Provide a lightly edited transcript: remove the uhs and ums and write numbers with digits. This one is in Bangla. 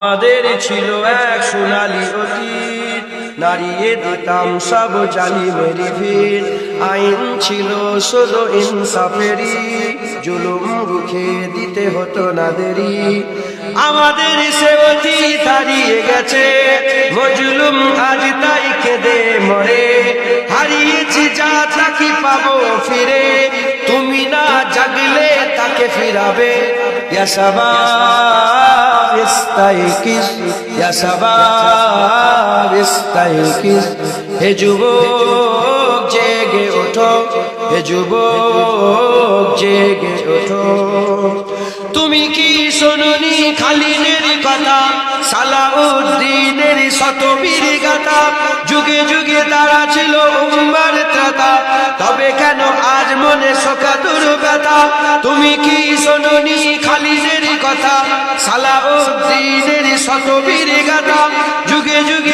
আমাদের ছিল এক সোনালী অতীত, নাড়িয়ে দিতাম সব জালিমের ভিড়। আইন ছিল শুধু ইনসাফেরই, জুলুম রুখে দিতে হতো না দেরি। আমাদের সে অতীত হারিয়ে গেছে, মজলুম আজ তাই কেঁদে মরে। হারিয়েছি যা তাকে পাবো ফিরে, তুমি না জাগলে তাকে ফিরাবে। ইয়া শাবাব ইস্তাইকিস, ইয়া শাবাব ইস্তাইকিস, হে যুবক জেগে ওঠো, হে যুবক জেগে ওঠো। তুমি কি শোনোনি খালিদের কথা, সালাউদ্দিনের শতবীর গাথা? যুগে যুগে তারা ছিল উম্মার ত্রাতা, তবে কেন আজ মনে শোকাতুর ব্যথা? তুমি কি শোনোনি খালিদের কথা, সালাউদ্দিনের শতবীর গাথা? যুগে যুগে